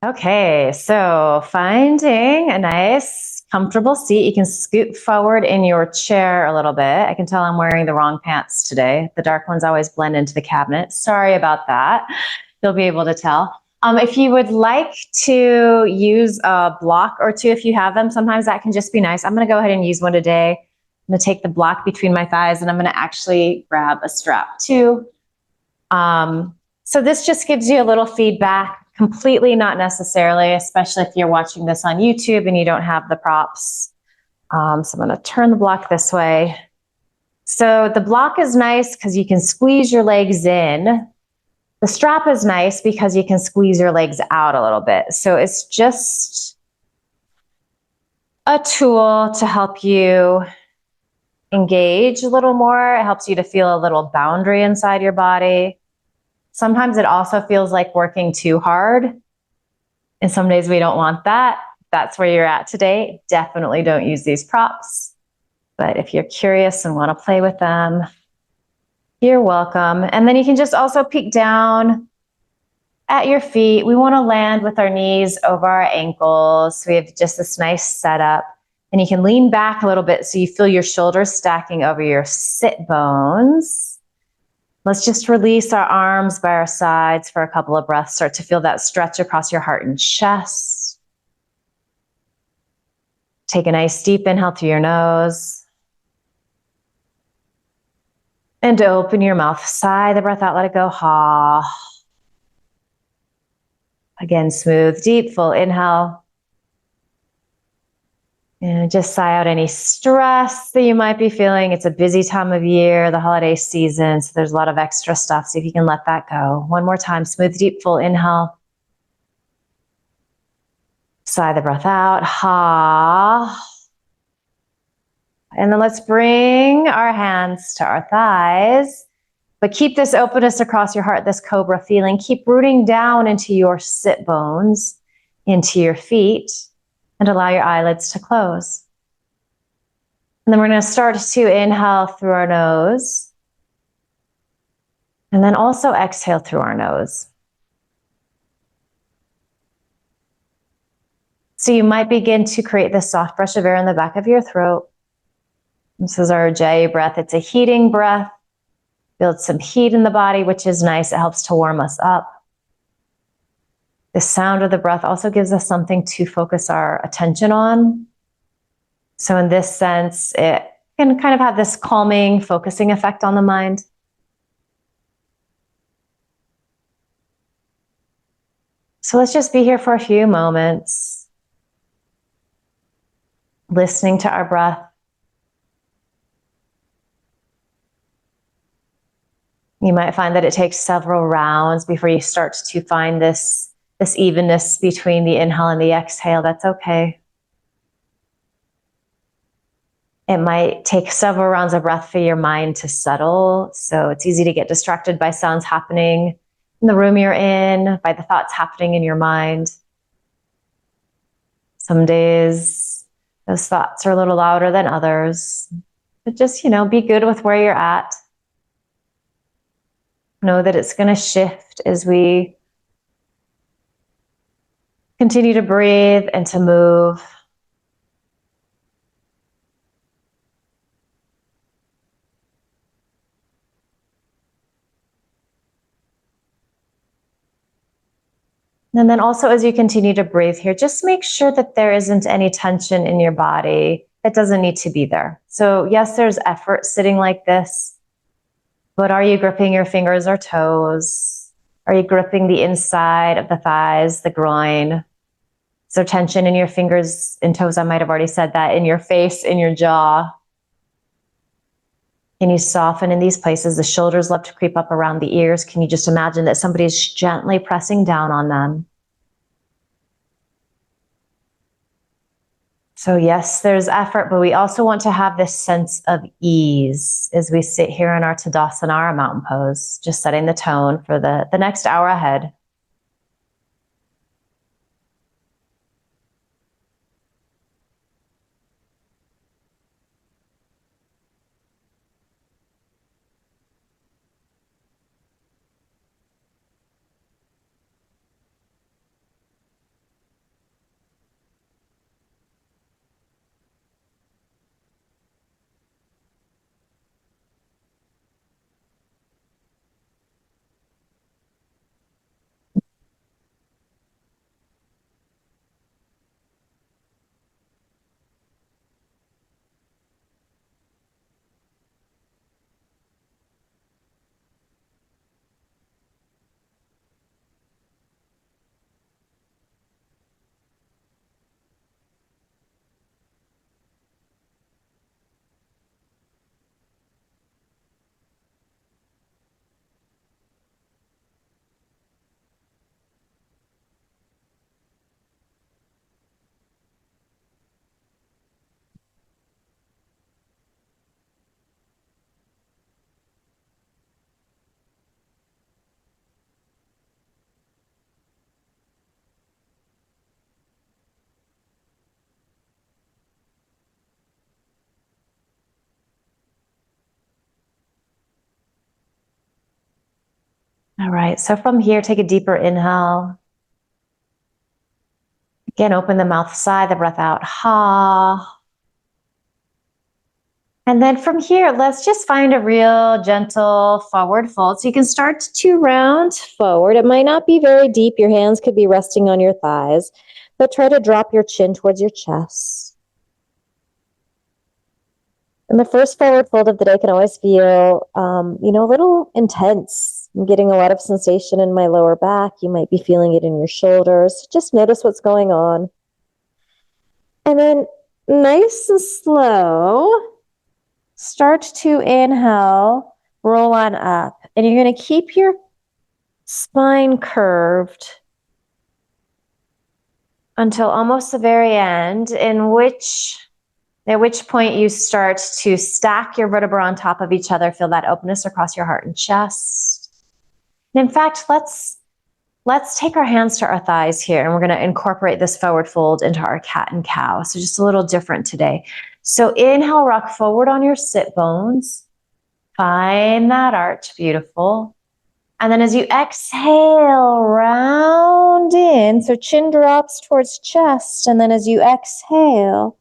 Okay, so finding a nice, comfortable seat. You can scoot forward in your chair a little bit. I can tell I'm wearing the wrong pants today. The dark ones always blend into the cabinet. Sorry about that. You'll be able to tell. If you would like to use a block or two, if you have them, sometimes that can just be nice. I'm going to go ahead and use one today. I'm going to take the block between my thighs and I'm going to actually grab a strap too. So this just gives you a little feedback. Completely not necessarily, especially if you're watching this on YouTube and you don't have the props. So I'm going to turn the block this way. So the block is nice because you can squeeze your legs in. The strap is nice because you can squeeze your legs out a little bit. So it's just a tool to help you engage a little more. It helps you to feel a little boundary inside your body. Sometimes it also feels like working too hard. And some days we don't want that. That's where you're at today. Definitely don't use these props. But if you're curious and want to play with them, you're welcome. And then you can just also peek down at your feet. We want to land with our knees over our ankles. So we have just this nice setup. And you can lean back a little bit so you feel your shoulders stacking over your sit bones. Let's just release our arms by our sides for a couple of breaths. Start to feel that stretch across your heart and chest. Take a nice deep inhale through your nose. And open your mouth. Sigh the breath out, let it go. Ha. Again, smooth, deep, full inhale. And just sigh out any stress that you might be feeling. It's a busy time of year, the holiday season, so there's a lot of extra stuff. See if you can let that go. One more time, smooth, deep, full inhale. Sigh the breath out. Ha. And then let's bring our hands to our thighs. But keep this openness across your heart, this cobra feeling. Keep rooting down into your sit bones, into your feet, and allow your eyelids to close. And then we're going to start to inhale through our nose. And then also exhale through our nose. So you might begin to create this soft brush of air in the back of your throat. This is our J breath. It's a heating breath. Builds some heat in the body, which is nice. It helps to warm us up. The sound of the breath also gives us something to focus our attention on. So in this sense, it can kind of have this calming, focusing effect on the mind. So let's just be here for a few moments, listening to our breath. You might find that it takes several rounds before you start to find this evenness between the inhale and the exhale. That's okay. It might take several rounds of breath for your mind to settle. So it's easy to get distracted by sounds happening in the room you're in, by the thoughts happening in your mind. Some days those thoughts are a little louder than others. But just, be good with where you're at. Know that it's going to shift as we continue to breathe and to move. And then also as you continue to breathe here, just make sure that there isn't any tension in your body that doesn't need to be there. So yes, there's effort sitting like this, but are you gripping your fingers or toes? Are you gripping the inside of the thighs, the groin? Is there tension in your fingers and toes? I might have already said that. In your face, in your jaw. Can you soften in these places? The shoulders love to creep up around the ears. Can you just imagine that somebody is gently pressing down on them? So yes, there's effort, but we also want to have this sense of ease as we sit here in our Tadasana, our mountain pose, just setting the tone for the next hour ahead. All right, so from here, take a deeper inhale. Again, open the mouth, sigh the breath out, ha. And then from here, let's just find a real gentle forward fold. So you can start to round forward. It might not be very deep. Your hands could be resting on your thighs, but try to drop your chin towards your chest. And the first forward fold of the day can always feel, a little intense. I'm getting a lot of sensation in my lower back. You might be feeling it in your shoulders. Just notice what's going on. And then nice and slow, start to inhale, roll on up. And you're going to keep your spine curved until almost the very end, at which point you start to stack your vertebrae on top of each other. Feel that openness across your heart and chest. And in fact, let's take our hands to our thighs here, and we're going to incorporate this forward fold into our cat and cow. So just a little different today. So inhale, rock forward on your sit bones. Find that arch, beautiful. And then as you exhale, round in. So chin drops towards chest. And then as you exhale,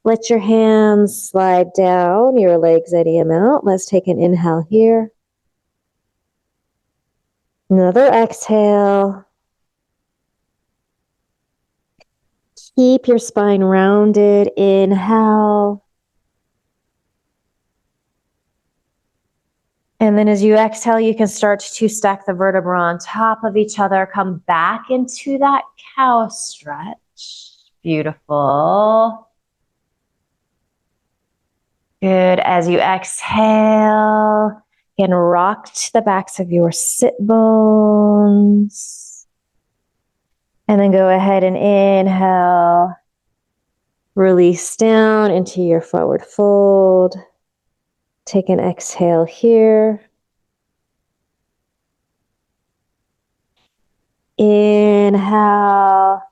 let your hands slide down, your legs idiom out. Let's take an inhale here. Another exhale. Keep your spine rounded. Inhale. And then as you exhale, you can start to stack the vertebrae on top of each other. Come back into that cow stretch. Beautiful. Good. As you exhale, you can rock to the backs of your sit bones. And then go ahead and inhale. Release down into your forward fold. Take an exhale here. Inhale.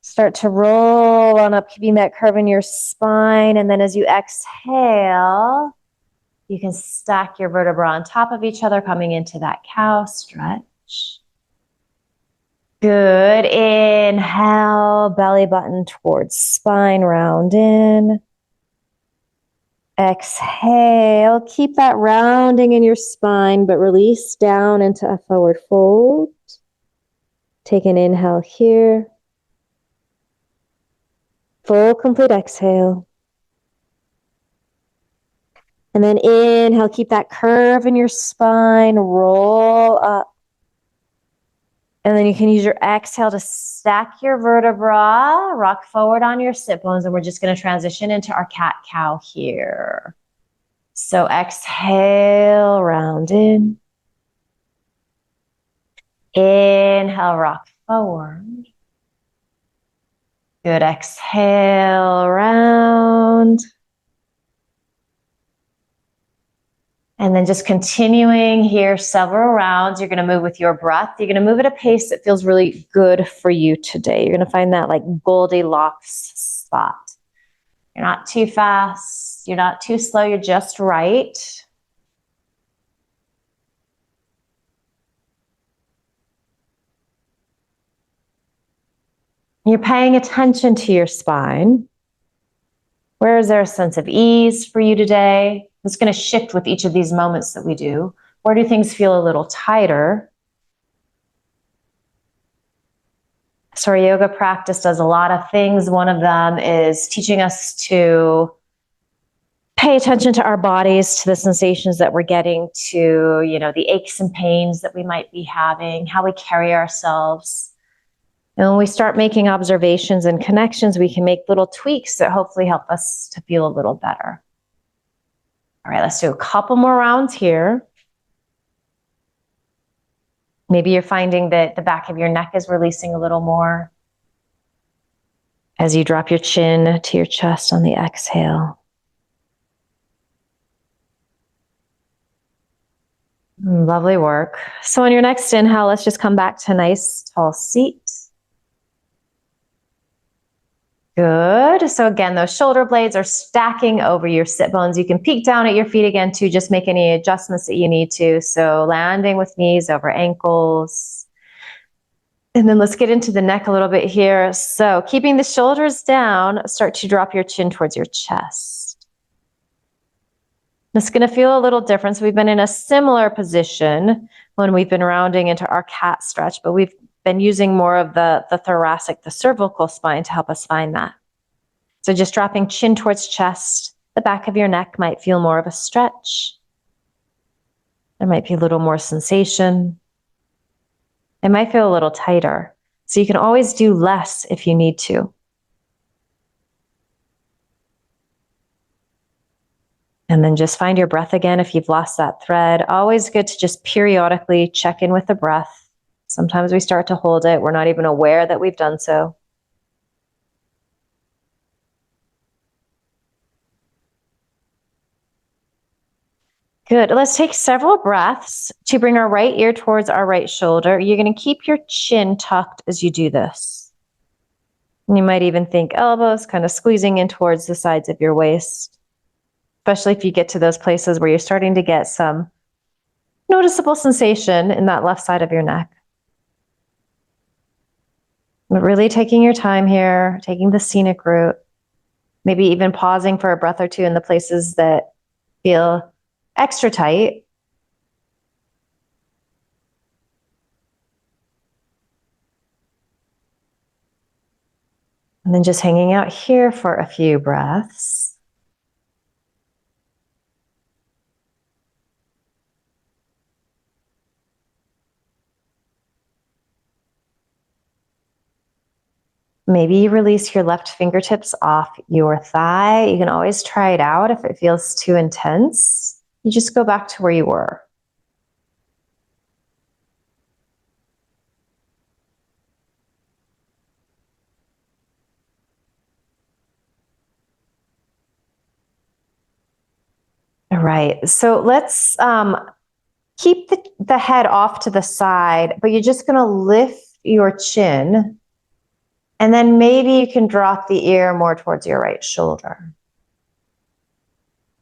Start to roll on up, keeping that curve in your spine. And then as you exhale, you can stack your vertebrae on top of each other, coming into that cow stretch. Good. Inhale, belly button towards spine, round in. Exhale, keep that rounding in your spine, but release down into a forward fold. Take an inhale here. Full, complete exhale. And then inhale, keep that curve in your spine, roll up. And then you can use your exhale to stack your vertebra, rock forward on your sit bones, and we're just going to transition into our cat-cow here. So exhale, round in. Inhale, rock forward. Good, exhale, round. And then just continuing here several rounds. You're going to move with your breath. You're going to move at a pace that feels really good for you today. You're going to find that like Goldilocks spot. You're not too fast. You're not too slow. You're just right. You're paying attention to your spine. Where is there a sense of ease for you today? It's going to shift with each of these moments that we do. Where do things feel a little tighter? So our yoga practice does a lot of things. One of them is teaching us to pay attention to our bodies, to the sensations that we're getting, to, the aches and pains that we might be having, how we carry ourselves. And when we start making observations and connections, we can make little tweaks that hopefully help us to feel a little better. All right, let's do a couple more rounds here. Maybe you're finding that the back of your neck is releasing a little more as you drop your chin to your chest on the exhale. Lovely work. So on your next inhale, let's just come back to a nice tall seat. Good. So again, those shoulder blades are stacking over your sit bones. You can peek down at your feet again to just make any adjustments that you need to. So landing with knees over ankles. And then let's get into the neck a little bit here. So keeping the shoulders down, start to drop your chin towards your chest. It's going to feel a little different. So we've been in a similar position when we've been rounding into our cat stretch, but we've been using more of the thoracic, the cervical spine to help us find that. So just dropping chin towards chest, the back of your neck might feel more of a stretch. There might be a little more sensation. It might feel a little tighter. So you can always do less if you need to. And then just find your breath again if you've lost that thread. Always good to just periodically check in with the breath. Sometimes we start to hold it. We're not even aware that we've done so. Good. Let's take several breaths to bring our right ear towards our right shoulder. You're going to keep your chin tucked as you do this. And you might even think elbows kind of squeezing in towards the sides of your waist, especially if you get to those places where you're starting to get some noticeable sensation in that left side of your neck. But really taking your time here, taking the scenic route, maybe even pausing for a breath or two in the places that feel extra tight. And then just hanging out here for a few breaths. Maybe you release your left fingertips off your thigh. You can always try it out if it feels too intense. You just go back to where you were. All right, so let's keep the head off to the side, but you're just gonna lift your chin, and then maybe you can drop the ear more towards your right shoulder.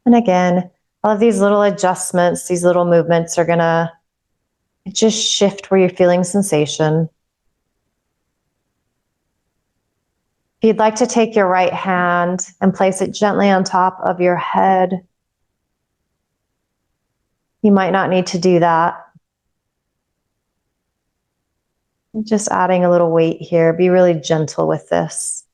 And again, all of these little adjustments, these little movements are gonna just shift where you're feeling sensation. If you'd like to take your right hand and place it gently on top of your head, you might not need to do that. Just adding a little weight here. Be really gentle with this.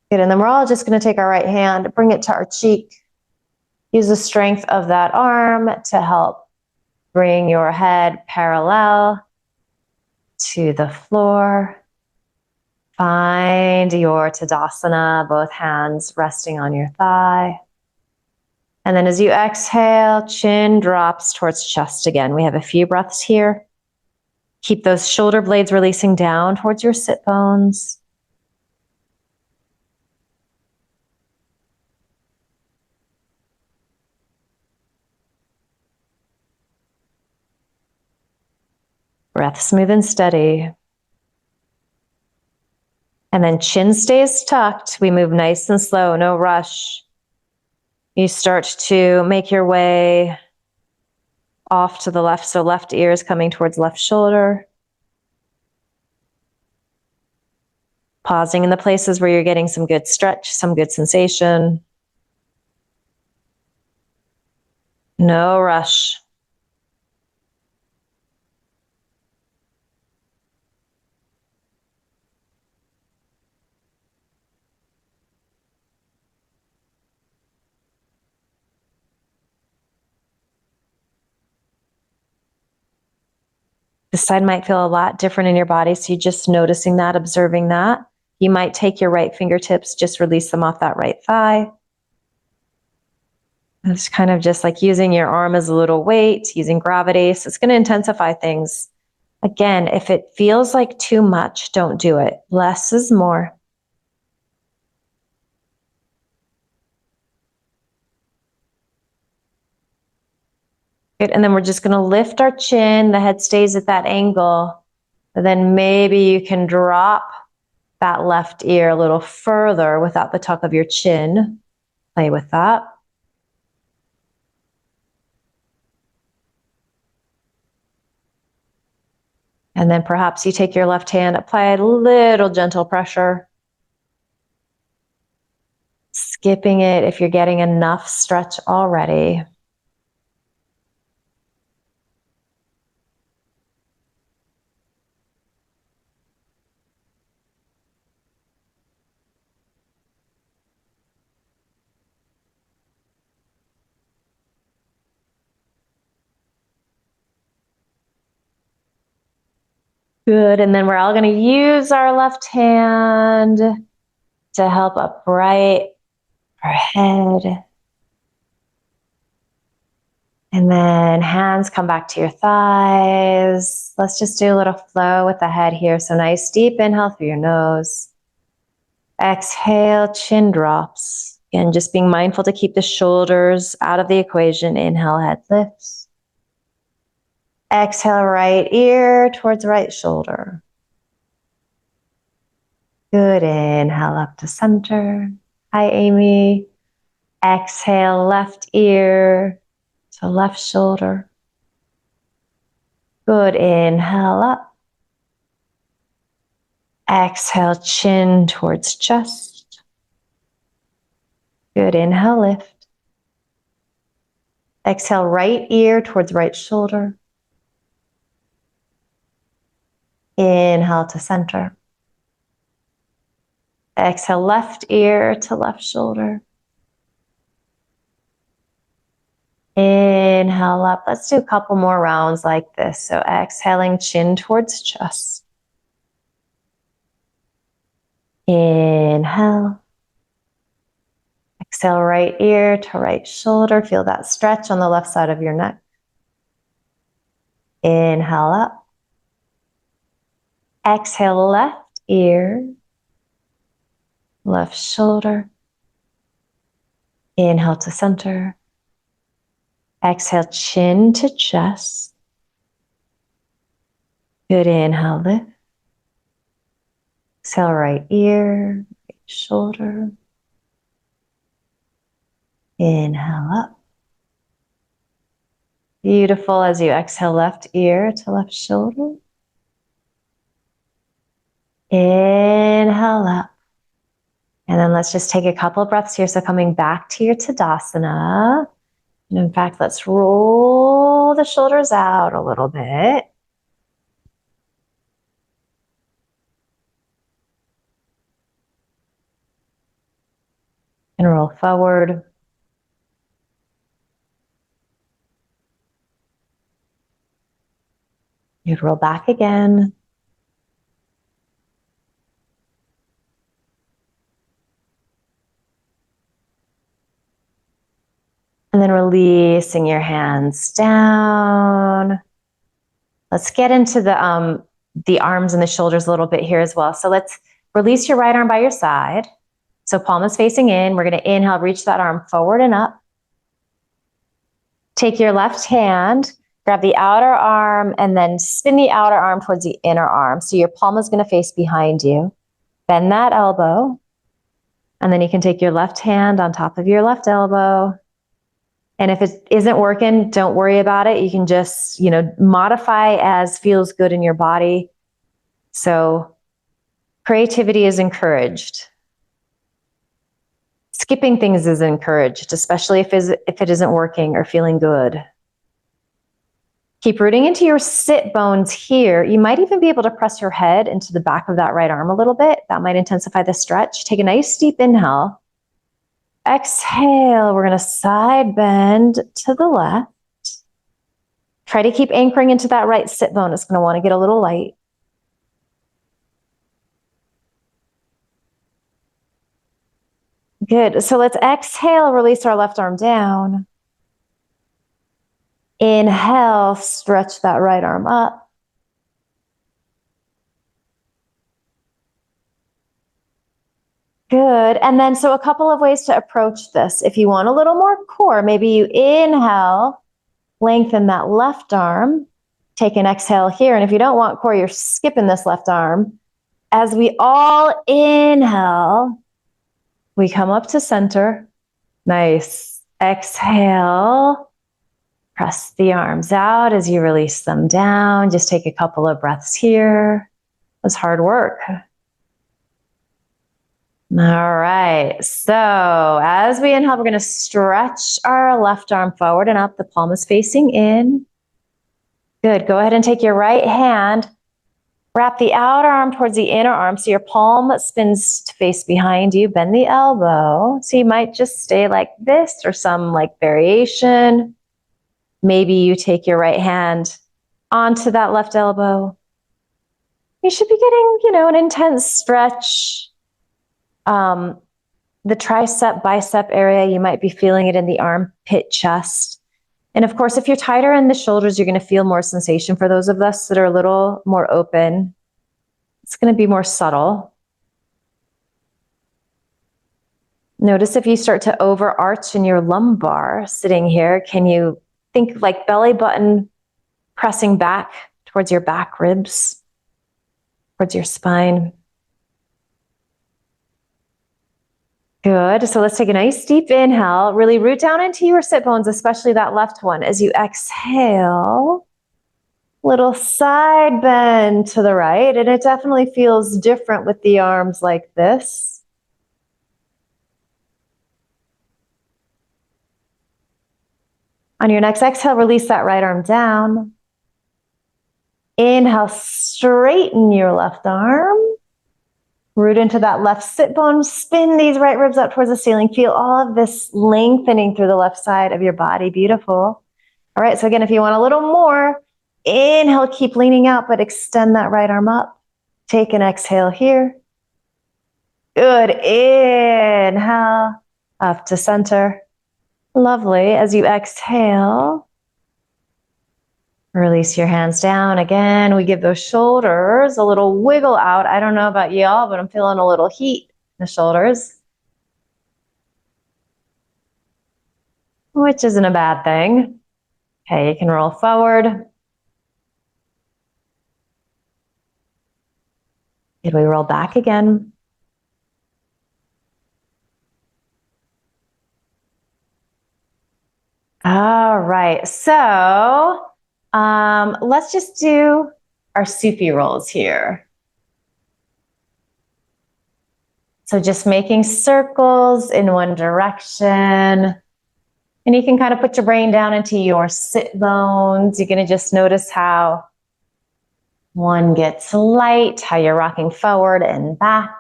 Good, and then we're all just going to take our right hand, bring it to our cheek. Use the strength of that arm to help bring your head parallel to the floor. Find your Tadasana, both hands resting on your thigh. And then as you exhale, chin drops towards chest again. We have a few breaths here. Keep those shoulder blades releasing down towards your sit bones. Breath smooth and steady. And then chin stays tucked. We move nice and slow, no rush. You start to make your way off to the left. So left ear is coming towards left shoulder. Pausing in the places where you're getting some good stretch, some good sensation. No rush. This side might feel a lot different in your body, so you're just noticing that, observing that. You might take your right fingertips, just release them off that right thigh. It's kind of just like using your arm as a little weight, using gravity. So it's going to intensify things. Again, if it feels like too much, don't do it. Less is more. Good, and then we're just going to lift our chin. The head stays at that angle. And then maybe you can drop that left ear a little further without the tuck of your chin. Play with that. And then perhaps you take your left hand, apply a little gentle pressure. Skipping it if you're getting enough stretch already. Good, and then we're all gonna use our left hand to help upright our head. And then hands come back to your thighs. Let's just do a little flow with the head here. So nice deep inhale through your nose. Exhale, chin drops. Again, just being mindful to keep the shoulders out of the equation. Inhale, head lifts. Exhale, right ear towards right shoulder. Good, inhale up to center. Hi, Amy. Exhale, left ear to left shoulder. Good, inhale up. Exhale, chin towards chest. Good, inhale, lift. Exhale, right ear towards right shoulder. Inhale to center. Exhale, left ear to left shoulder. Inhale up. Let's do a couple more rounds like this. So exhaling, chin towards chest. Inhale. Exhale, right ear to right shoulder. Feel that stretch on the left side of your neck. Inhale up. Exhale, left ear, left shoulder. Inhale to center. Exhale, chin to chest. Good, inhale, lift. Exhale, right ear, right shoulder. Inhale up. Beautiful. As you exhale, left ear to left shoulder. Inhale up. And then let's just take a couple of breaths here. So coming back to your Tadasana. And in fact, let's roll the shoulders out a little bit. And roll forward. You'd roll back again. And then releasing your hands down. Let's get into the arms and the shoulders a little bit here as well. So let's release your right arm by your side. So palm is facing in. We're going to inhale, reach that arm forward and up. Take your left hand, grab the outer arm, and then spin the outer arm towards the inner arm. So your palm is going to face behind you. Bend that elbow. And then you can take your left hand on top of your left elbow. And if it isn't working, don't worry about it. You can just, modify as feels good in your body. So creativity is encouraged. Skipping things is encouraged, especially if it isn't working or feeling good. Keep rooting into your sit bones here. You might even be able to press your head into the back of that right arm a little bit. That might intensify the stretch. Take a nice deep inhale. Exhale, we're going to side bend to the left. Try to keep anchoring into that right sit bone. It's going to want to get a little light. Good. So let's exhale, release our left arm down. Inhale, stretch that right arm up. Good. And then, so a couple of ways to approach this. If you want a little more core, maybe you inhale, lengthen that left arm, Take an exhale here. And if you don't want core, you're skipping this left arm. As we all inhale, we come up to center. Nice. Exhale. Press the arms out as you release them down. Just take a couple of breaths here. It was hard work. All right. So as we inhale, we're going to stretch our left arm forward and up. The palm is facing in. Good. Go ahead and take your right hand. Wrap the outer arm towards the inner arm so your palm spins to face behind you. Bend the elbow. So you might just stay like this or some like variation. Maybe you take your right hand onto that left elbow. You should be getting, an intense stretch. The tricep, bicep area, you might be feeling it in the armpit, chest. And of course, if you're tighter in the shoulders, you're going to feel more sensation. For those of us that are a little more open, it's going to be more subtle. Notice if you start to overarch in your lumbar sitting here, can you think like belly button pressing back towards your back ribs, towards your spine? Good. So let's take a nice deep inhale. Really root down into your sit bones, especially that left one. As you exhale, little side bend to the right. And it definitely feels different with the arms like this. On your next exhale, release that right arm down. Inhale, straighten your left arm. Root into that left sit bone. Spin these right ribs up towards the ceiling. Feel all of this lengthening through the left side of your body. Beautiful. All right, so again, if you want a little more, inhale, keep leaning out, but extend that right arm up. Take an exhale here. Good. Inhale, up to center. Lovely. As you exhale, release your hands down. Again, we give those shoulders a little wiggle out. I don't know about y'all, but I'm feeling a little heat in the shoulders, which isn't a bad thing. Okay, you can roll forward. Did we roll back again? All right, so let's just do our soupy rolls here. So just making circles in one direction. And you can kind of put your brain down into your sit bones. You're going to just notice how one gets light, how you're rocking forward and back.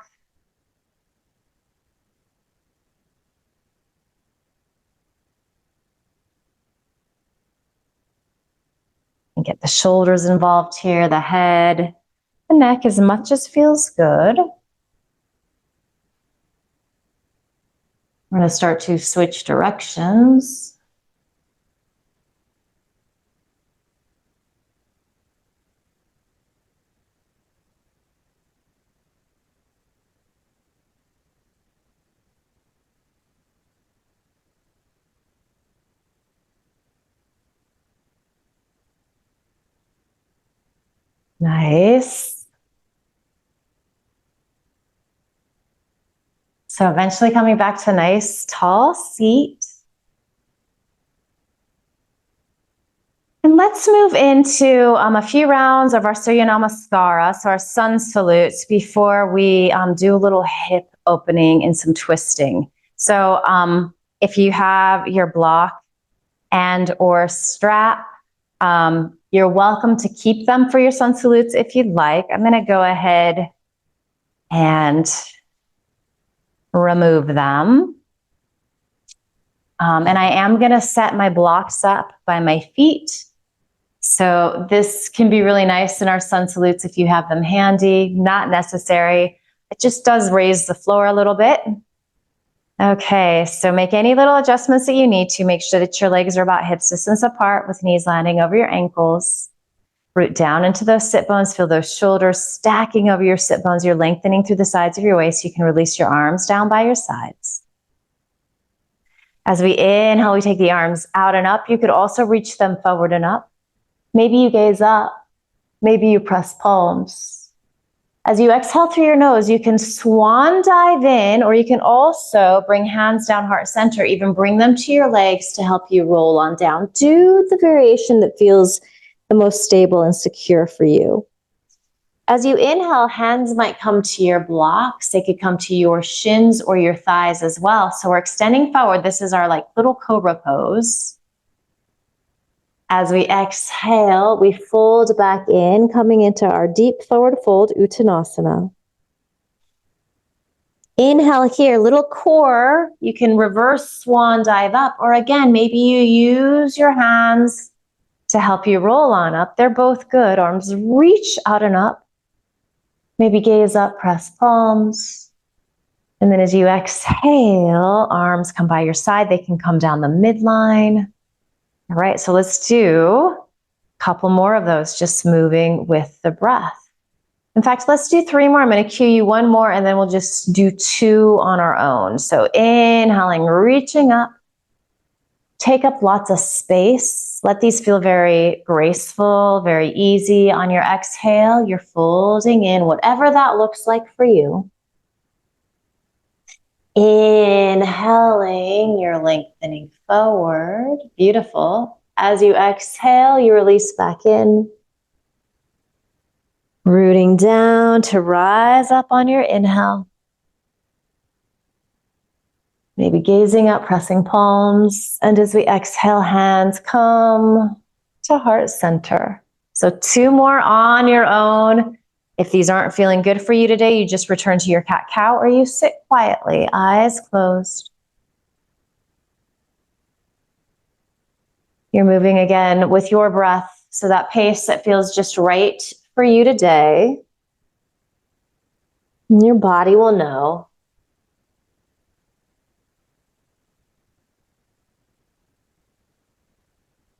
And get the shoulders involved here, the head, the neck, as much as feels good. We're going to start to switch directions. Nice. So eventually coming back to a nice tall seat. And let's move into a few rounds of our Surya Namaskara, so our sun salutes, before we do a little hip opening and some twisting. So if you have your block and or strap, you're welcome to keep them for your sun salutes if you'd like. I'm going to go ahead and remove them. And I am going to set my blocks up by my feet. So this can be really nice in our sun salutes if you have them handy. Not necessary. It just does raise the floor a little bit. Okay, so make any little adjustments that you need to. Make sure that your legs are about hip distance apart with knees landing over your ankles. Root down into those sit bones. Feel those shoulders stacking over your sit bones. You're lengthening through the sides of your waist. You can release your arms down by your sides. As we inhale, we take the arms out and up. You could also reach them forward and up. Maybe you gaze up. Maybe you press palms. As you exhale through your nose, you can swan dive in, or you can also bring hands down heart center, even bring them to your legs to help you roll on down. Do the variation that feels the most stable and secure for you. As you inhale, hands might come to your blocks. They could come to your shins or your thighs as well. So we're extending forward. This is our like little cobra pose. As we exhale, we fold back in, coming into our deep forward fold, Uttanasana. Inhale here, little core. You can reverse swan dive up, or again, maybe you use your hands to help you roll on up. They're both good. Arms reach out and up. Maybe gaze up, press palms. And then as you exhale, arms come by your side. They can come down the midline. All right, so let's do a couple more of those, just moving with the breath. In fact, let's do 3 more. I'm going to cue you 1 more, and then we'll just do 2 on our own. So inhaling, reaching up. Take up lots of space. Let these feel very graceful, very easy. On your exhale, you're folding in, whatever that looks like for you. Inhaling, you're lengthening forward. Beautiful. As you exhale, you release back in. Rooting down to rise up on your inhale. Maybe gazing up, pressing palms. And as we exhale, hands come to heart center. So 2 more on your own. If these aren't feeling good for you today, you just return to your cat-cow or you sit quietly, eyes closed. You're moving again with your breath, so that pace that feels just right for you today. And your body will know.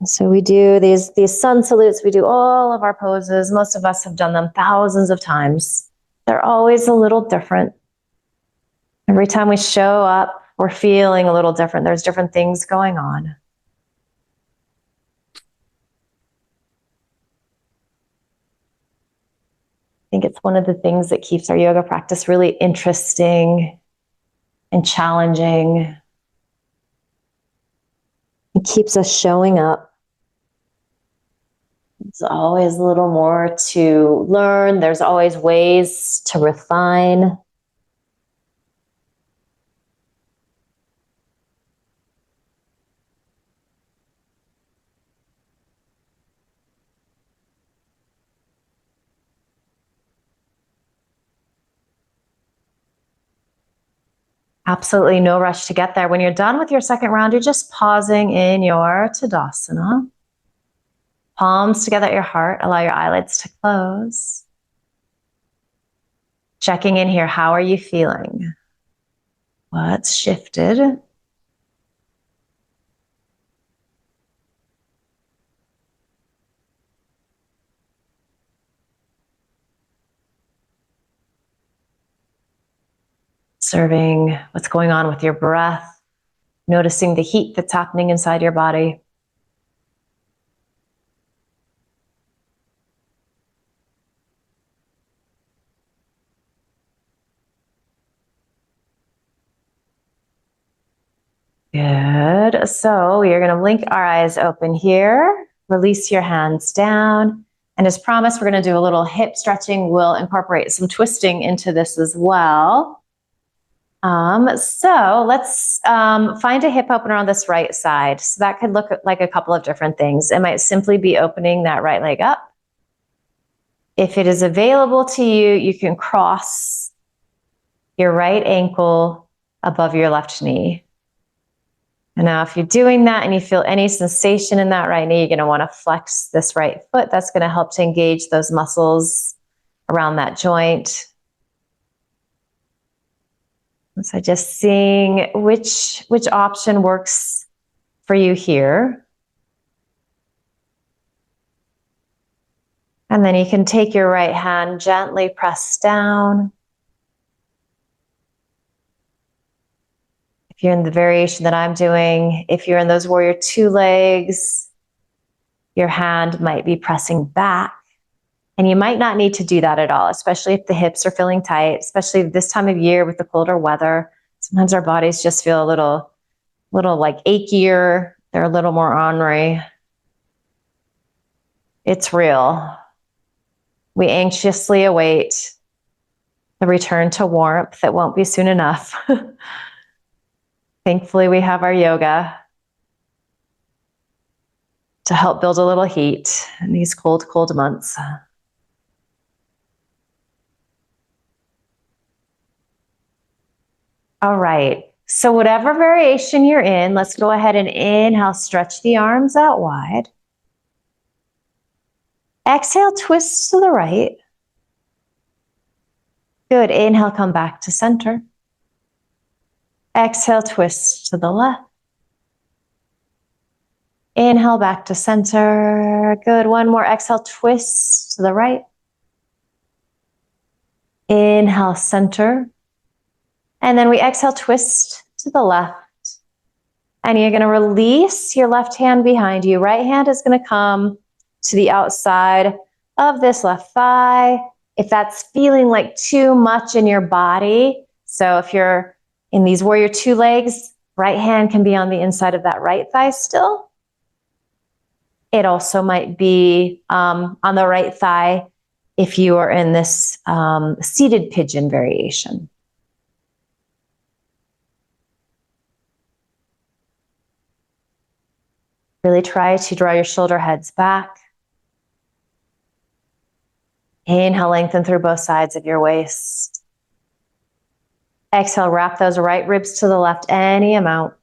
So we do these sun salutes, we do all of our poses. Most of us have done them thousands of times. They're always a little different. Every time we show up, we're feeling a little different. There's different things going on. I think it's one of the things that keeps our yoga practice really interesting and challenging. It keeps us showing up. There's always a little more to learn. There's always ways to refine. Absolutely no rush to get there. When you're done with your second round, you're just pausing in your Tadasana. Palms together at your heart. Allow your eyelids to close. Checking in here. How are you feeling? What's shifted? Observing what's going on with your breath. Noticing the heat that's happening inside your body. Good. So we are going to blink our eyes open here. Release your hands down. And as promised, we're going to do a little hip stretching. We'll incorporate some twisting into this as well. So let's find a hip opener on this right side. So that could look like a couple of different things. It might simply be opening that right leg up. If it is available to you, you can cross your right ankle above your left knee. And now if you're doing that and you feel any sensation in that right knee, you're going to want to flex this right foot. That's going to help to engage those muscles around that joint. So just seeing which option works for you here. And then you can take your right hand, gently press down. If you're in the variation that I'm doing, if you're in those warrior 2 legs, Your hand might be pressing back, and you might not need to do that at all, especially if the hips are feeling tight, especially this time of year with the colder weather. Sometimes our bodies just feel a little like achier. They're a little more ornery. It's real. We anxiously await the return to warmth that won't be soon enough. Thankfully, we have our yoga to help build a little heat in these cold, cold months. All right. So whatever variation you're in, let's go ahead and inhale, stretch the arms out wide. Exhale, twist to the right. Good. Inhale, come back to center. Exhale, twist to the left. Inhale, back to center. Good. One more. Exhale, twist to the right. Inhale, center. And then we exhale, twist to the left. And you're going to release your left hand behind you. Right hand is going to come to the outside of this left thigh. If that's feeling like too much in your body, so if you're in these warrior two legs, right hand can be on the inside of that right thigh still. It also might be on the right thigh if you are in this seated pigeon variation. Really try to draw your shoulder heads back. Inhale, lengthen through both sides of your waist. Exhale, wrap those right ribs to the left any amount.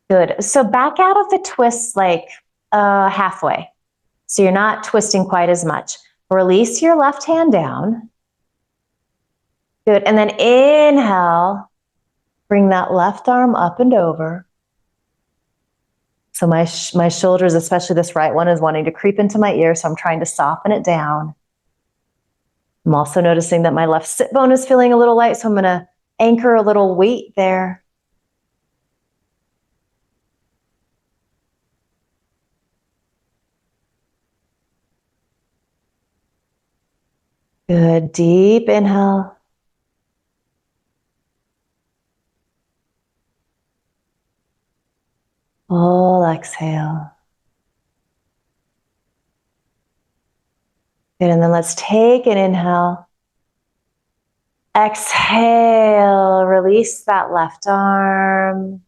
Good. So back out of the twist like halfway. So you're not twisting quite as much. Release your left hand down. Good. And then inhale, bring that left arm up and over. So my shoulders, especially this right one, is wanting to creep into my ear, so I'm trying to soften it down. I'm also noticing that my left sit bone is feeling a little light, so I'm going to anchor a little weight there. Good. Deep inhale. Full exhale. Good. And then let's take an inhale. Exhale. Release that left arm.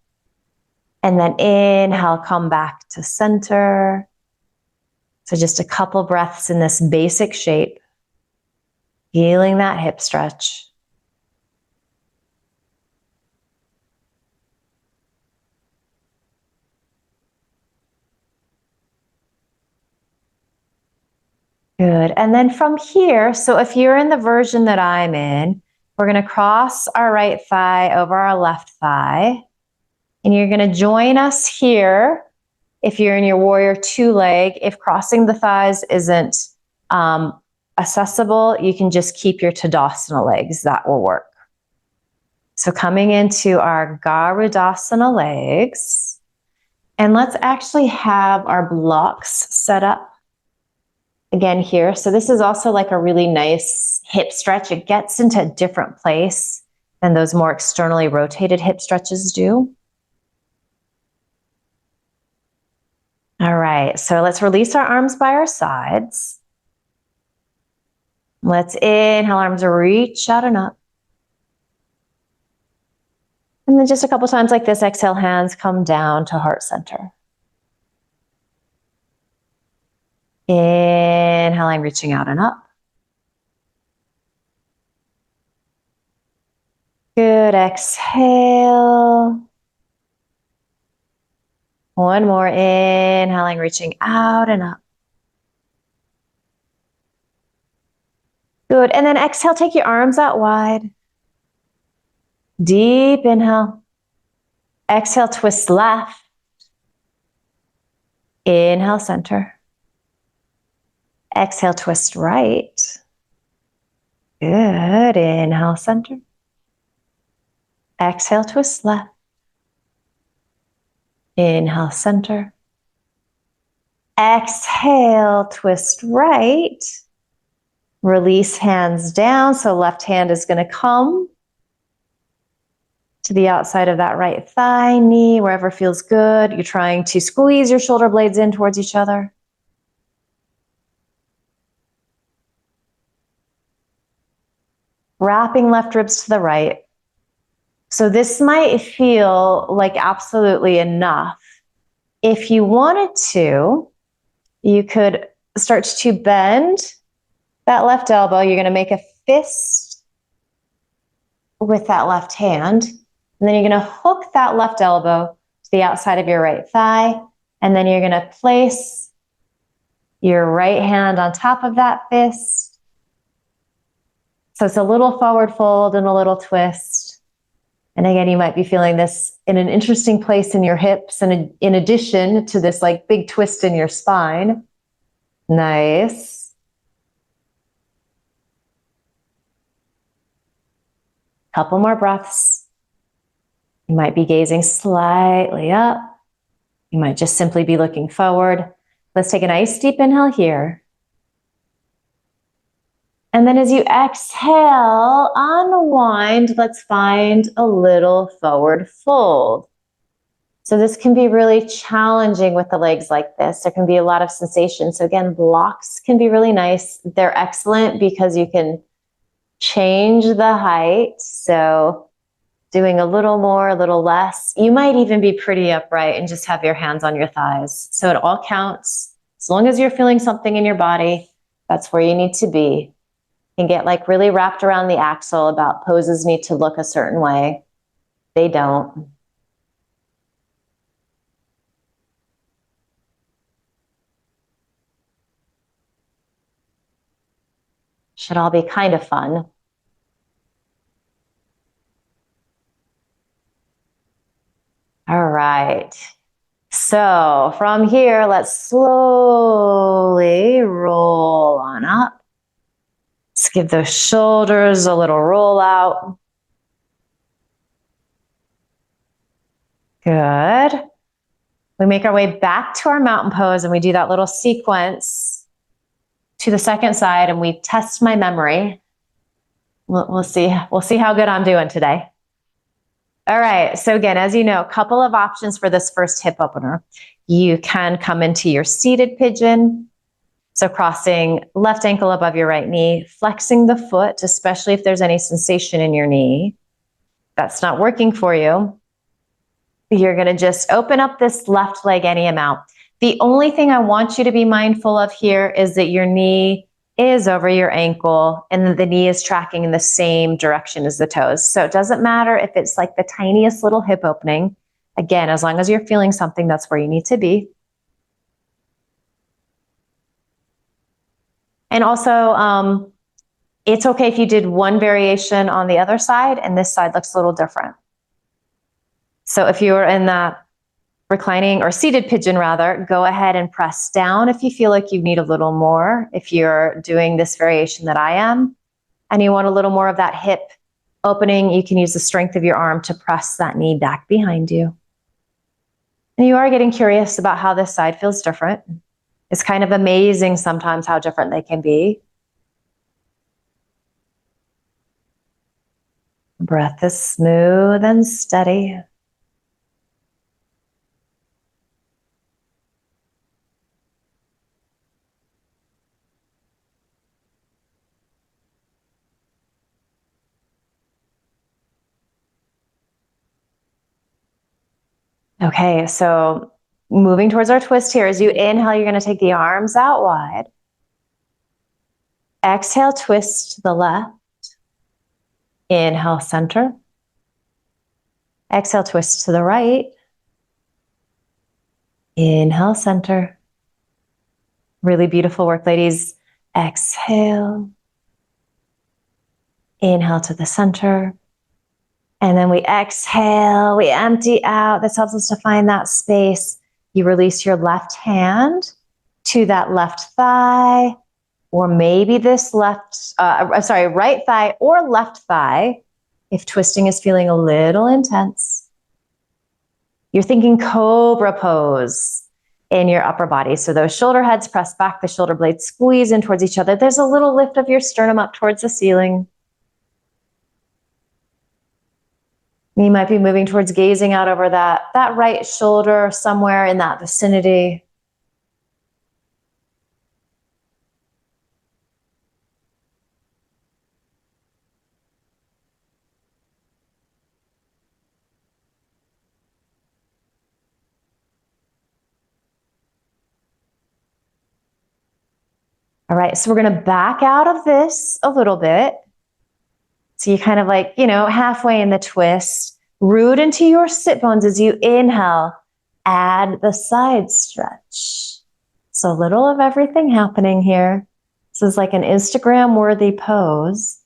And then inhale, come back to center. So just a couple breaths in this basic shape. Feeling that hip stretch. Good. And then from here, so if you're in the version that I'm in, we're going to cross our right thigh over our left thigh. And you're going to join us here if you're in your warrior two leg. If crossing the thighs isn't accessible, you can just keep your Tadasana legs. That will work. So coming into our Garudasana legs, and let's actually have our blocks set up again here. So this is also like a really nice hip stretch. It gets into a different place than those more externally rotated hip stretches do. All right, so let's release our arms by our sides. Let's inhale, arms reach out and up. And then just a couple times like this, exhale, hands come down to heart center. Inhaling, reaching out and up. Good, exhale. One more, inhaling, reaching out and up. Good, and then exhale, take your arms out wide. Deep inhale. Exhale, twist left. Inhale, center. Exhale, twist right. Good. Inhale, center. Exhale, twist left. Inhale, center. Exhale, twist right. Release hands down. So left hand is going to come to the outside of that right thigh, knee, wherever feels good. You're trying to squeeze your shoulder blades in towards each other. Wrapping left ribs to the right. So this might feel like absolutely enough. If you wanted to, you could start to bend that left elbow. You're going to make a fist with that left hand. And then you're going to hook that left elbow to the outside of your right thigh. And then you're going to place your right hand on top of that fist. So it's a little forward fold and a little twist. And again, you might be feeling this in an interesting place in your hips, and in addition to this like big twist in your spine. Nice. Couple more breaths. You might be gazing slightly up. You might just simply be looking forward. Let's take a nice deep inhale here. And then as you exhale, unwind, let's find a little forward fold. So this can be really challenging with the legs like this. There can be a lot of sensation. So again, blocks can be really nice. They're excellent because you can change the height. So doing a little more, a little less. You might even be pretty upright and just have your hands on your thighs. So it all counts. As long as you're feeling something in your body, that's where you need to be. And get like really wrapped around the axle about poses need to look a certain way. They don't. Should all be kind of fun. All right. So from here, let's slowly roll on up. Let's give those shoulders a little roll out. Good. We make our way back to our mountain pose and we do that little sequence to the second side and we test my memory. We'll see how good I'm doing today. All right, so again, as you know, a couple of options for this first hip opener. You can come into your seated pigeon. So crossing left ankle above your right knee, flexing the foot, especially if there's any sensation in your knee. That's not working for you. You're going to just open up this left leg any amount. The only thing I want you to be mindful of here is that your knee is over your ankle and that the knee is tracking in the same direction as the toes. So it doesn't matter if it's like the tiniest little hip opening. Again, as long as you're feeling something, that's where you need to be. And also, it's okay if you did one variation on the other side and this side looks a little different. So if you were in that reclining or seated pigeon rather, go ahead and press down if you feel like you need a little more. If you're doing this variation that I am and you want a little more of that hip opening, you can use the strength of your arm to press that knee back behind you. And you are getting curious about how this side feels different. It's kind of amazing sometimes how different they can be. Breath is smooth and steady. Okay, so moving towards our twist here, as you inhale, you're going to take the arms out wide. Exhale, twist to the left. Inhale, center. Exhale, twist to the right. Inhale, center. Really beautiful work, ladies. Exhale. Inhale to the center. And then we exhale, we empty out. This helps us to find that space. You release your left hand to that left thigh, or maybe this right thigh or left thigh, if twisting is feeling a little intense. You're thinking cobra pose in your upper body. So those shoulder heads press back, the shoulder blades squeeze in towards each other. There's a little lift of your sternum up towards the ceiling. You might be moving towards gazing out over that right shoulder, somewhere in that vicinity. All right, so we're gonna back out of this a little bit. So you kind of like, halfway in the twist, root into your sit bones as you inhale, add the side stretch. So a little of everything happening here. This is like an Instagram worthy pose.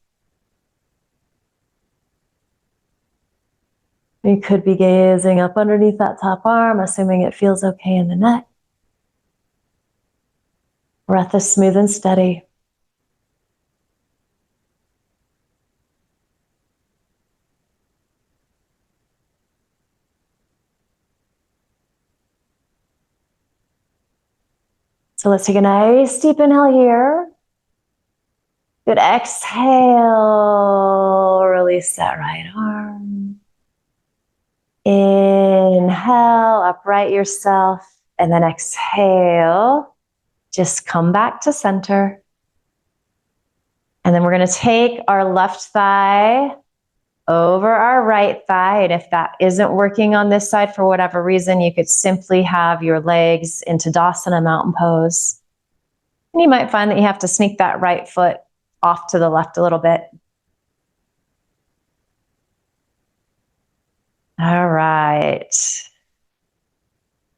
You could be gazing up underneath that top arm, assuming it feels okay in the neck. Breath is smooth and steady. So let's take a nice deep inhale here. Good exhale, release that right arm. Inhale, upright yourself, and then exhale. Just come back to center. And then we're going to take our left thigh over our right thigh. And if that isn't working on this side for whatever reason, you could simply have your legs into Tadasana, mountain pose. And you might find that you have to sneak that right foot off to the left a little bit. All right.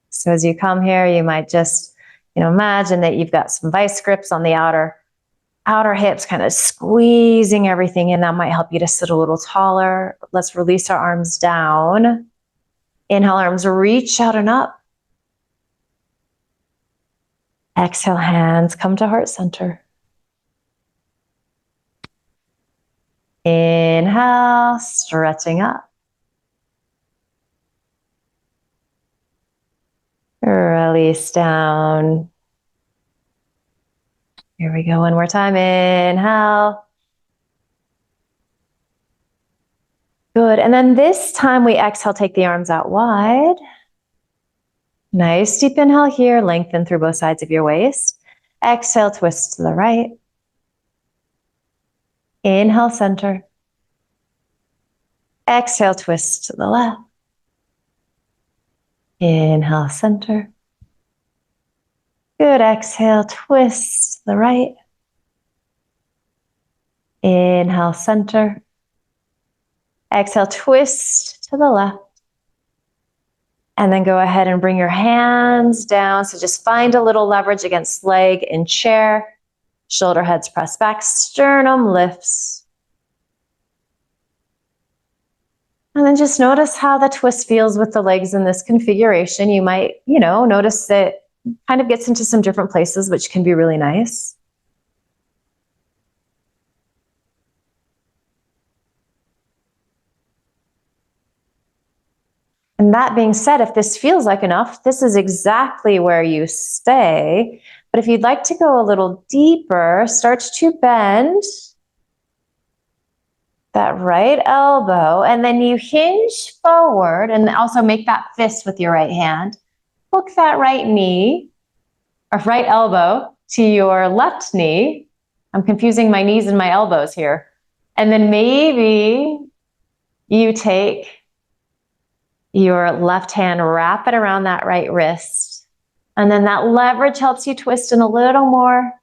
So as you come here, you might just, imagine that you've got some vice grips on the outer hips, kind of squeezing everything in. That might help you to sit a little taller. Let's release our arms down. Inhale, arms reach out and up. Exhale, hands come to heart center. Inhale, stretching up. Release down. Here we go, one more time. Inhale. Good, and then this time we exhale, take the arms out wide. Nice deep inhale here, lengthen through both sides of your waist. Exhale, twist to the right. Inhale, center. Exhale, twist to the left. Inhale, center. Good, exhale, twist to the right. Inhale, center. Exhale, twist to the left. And then go ahead and bring your hands down. So just find a little leverage against leg and chair. Shoulder heads press back, sternum lifts. And then just notice how the twist feels with the legs in this configuration. You might, notice that it kind of gets into some different places, which can be really nice. And that being said, if this feels like enough, this is exactly where you stay. But if you'd like to go a little deeper, start to bend that right elbow, and then you hinge forward and also make that fist with your right hand. Hook that right knee, or right elbow to your left knee. I'm confusing my knees and my elbows here. And then maybe you take your left hand, wrap it around that right wrist. And then that leverage helps you twist in a little more.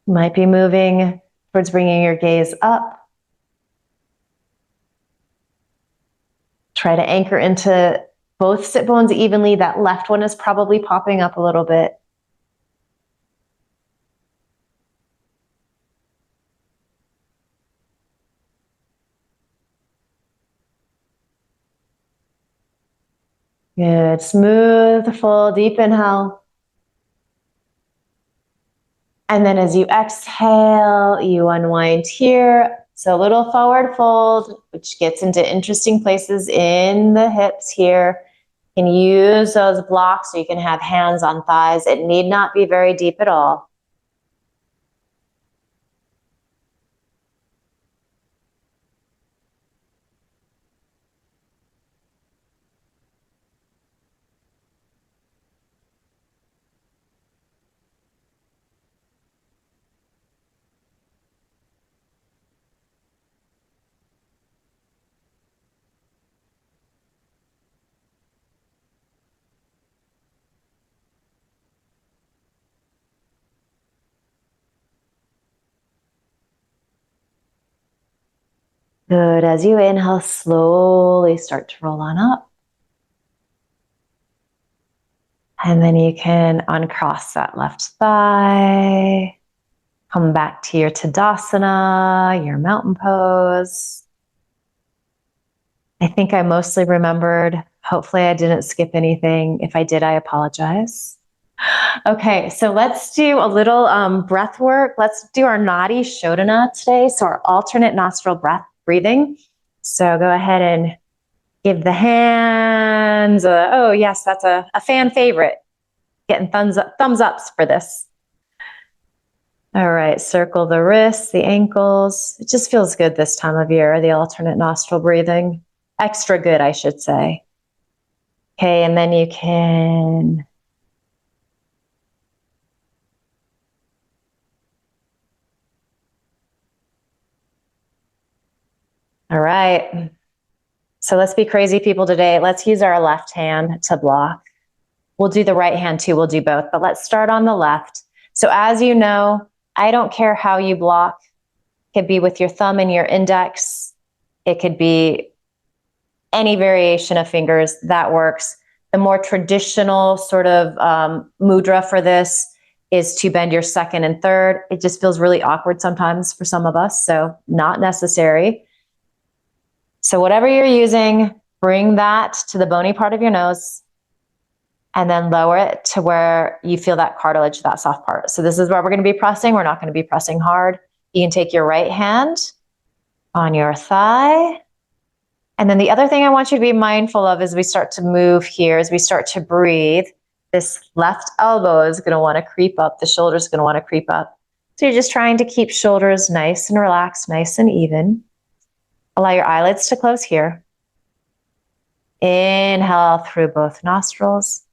You might be moving towards bringing your gaze up. Try to anchor into both sit bones evenly. That left one is probably popping up a little bit. Good. Smooth, full, deep inhale. And then as you exhale, you unwind here. So a little forward fold, which gets into interesting places in the hips here. You can use those blocks so you can have hands on thighs. It need not be very deep at all. Good. As you inhale, slowly start to roll on up. And then you can uncross that left thigh. Come back to your Tadasana, your mountain pose. I think I mostly remembered. Hopefully I didn't skip anything. If I did, I apologize. Okay, so let's do a little breath work. Let's do our nadi shodhana today. So our alternate nostril breath breathing. So go ahead and give the hands. Oh yes, that's a fan favorite. Getting thumbs ups for this. All right, circle the wrists, the ankles. It just feels good this time of year, the alternate nostril breathing. Extra good, I should say. Okay, and then you can all right. So let's be crazy people today. Let's use our left hand to block. We'll do the right hand too. We'll do both, but let's start on the left. So as you know, I don't care how you block. It could be with your thumb and your index. It could be any variation of fingers that works. The more traditional sort of mudra for this is to bend your second and third. It just feels really awkward sometimes for some of us, so not necessary. So whatever you're using, bring that to the bony part of your nose and then lower it to where you feel that cartilage, that soft part. So this is where we're going to be pressing. We're not going to be pressing hard. You can take your right hand on your thigh. And then the other thing I want you to be mindful of as we start to move here, as we start to breathe, this left elbow is going to want to creep up. The shoulder is going to want to creep up. So you're just trying to keep shoulders nice and relaxed, nice and even. Allow your eyelids to close here. Inhale through both nostrils.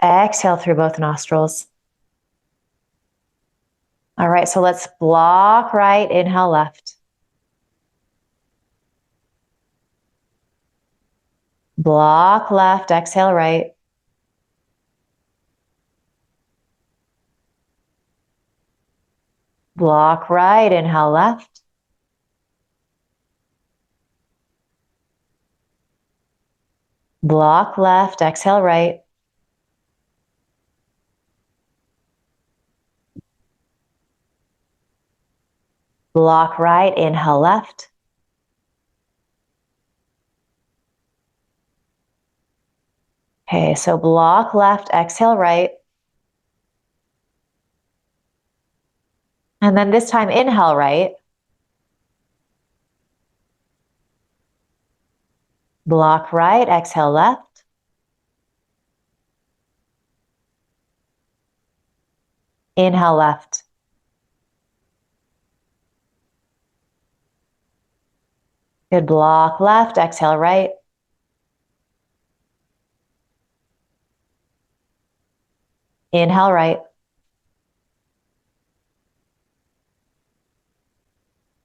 Exhale through both nostrils. All right, so let's block right, inhale left. Block left, exhale right. Block right, inhale left. Block left, exhale right. Block right, inhale left. Okay, so block left, exhale right. And then this time, inhale right. Block right, exhale left. Inhale left. Good, block left, exhale right. Inhale right.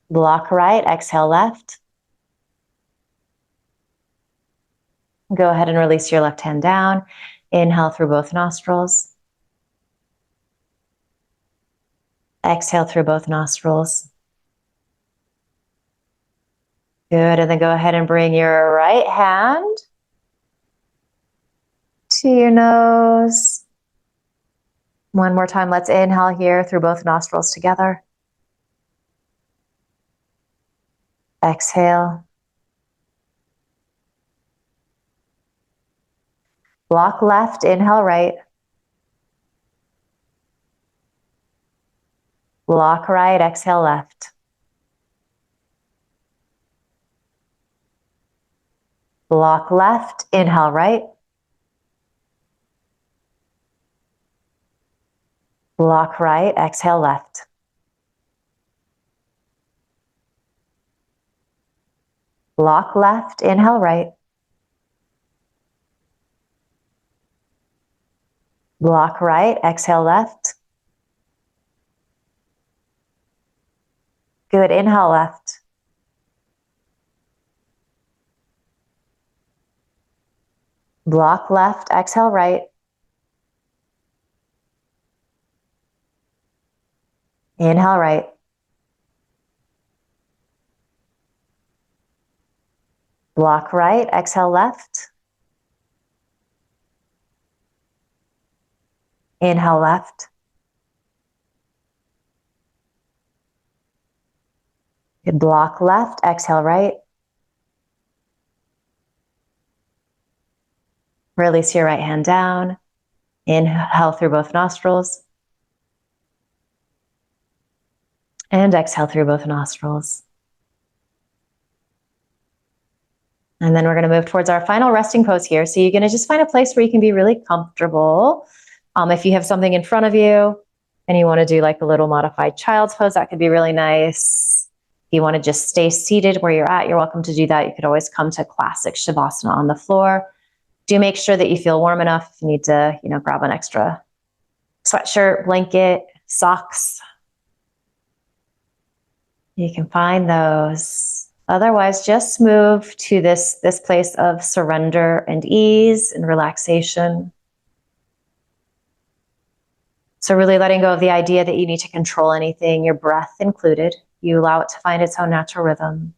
Block right, exhale left. Go ahead and release your left hand down. Inhale through both nostrils. Exhale through both nostrils. Good, and then go ahead and bring your right hand to your nose. One more time, let's inhale here through both nostrils together. Exhale. Block left, inhale right. Block right, exhale left. Block left, inhale right. Block right, exhale left. Block left, inhale right. Block right, exhale left. Good, inhale left. Block left, exhale right. Inhale right. Block right, exhale left. Inhale left. Good, block left, exhale right. Release your right hand down. Inhale through both nostrils. And exhale through both nostrils. And then we're going to move towards our final resting pose here. So you're going to just find a place where you can be really comfortable. If you have something in front of you and you want to do like a little modified child's pose, that could be really nice. If you want to just stay seated where you're at, you're welcome to do that. You could always come to classic shavasana on the floor. Do make sure that you feel warm enough. If you need to, grab an extra sweatshirt, blanket, socks. You can find those. Otherwise, just move to this place of surrender and ease and relaxation. So really letting go of the idea that you need to control anything, your breath included. You allow it to find its own natural rhythm.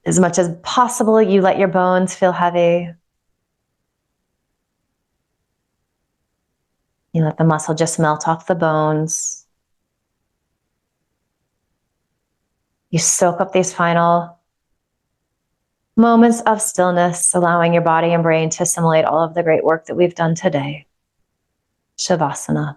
As much as possible, you let your bones feel heavy. You let the muscle just melt off the bones. You soak up these final moments of stillness, allowing your body and brain to assimilate all of the great work that we've done today. Shavasana.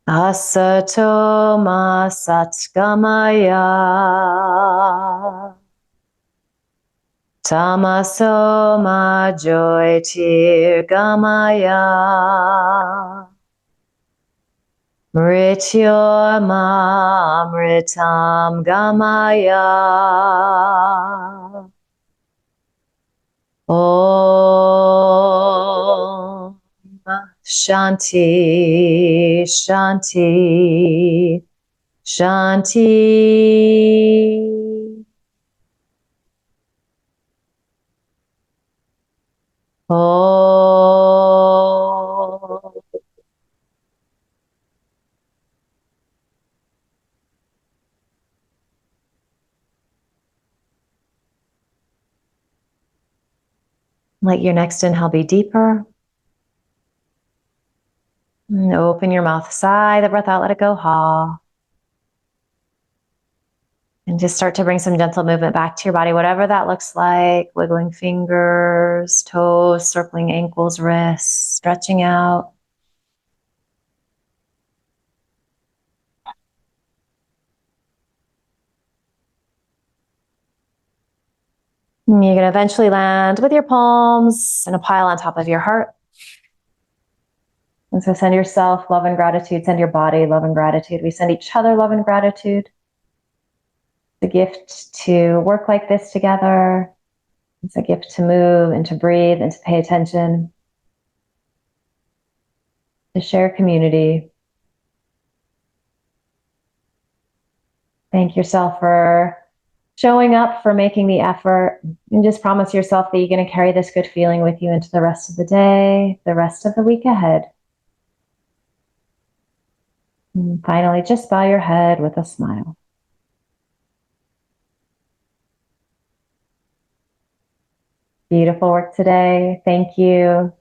Asato ma satgamaya. Tamaso ma jyotirgamaya. Mrityomamritam gamaya. Om Shanti, Shanti, Shanti. Om. Let your next inhale be deeper. And open your mouth, sigh the breath out, let it go, ha. And just start to bring some gentle movement back to your body, whatever that looks like. Wiggling fingers, toes, circling ankles, wrists, stretching out. And you're going to eventually land with your palms in a pile on top of your heart. And so send yourself love and gratitude, send your body love and gratitude. We send each other love and gratitude. The gift to work like this together. It's a gift to move and to breathe and to pay attention. To share community. Thank yourself for showing up, for making the effort, and just promise yourself that you're going to carry this good feeling with you into the rest of the day, the rest of the week ahead. And finally, just bow your head with a smile. Beautiful work today. Thank you.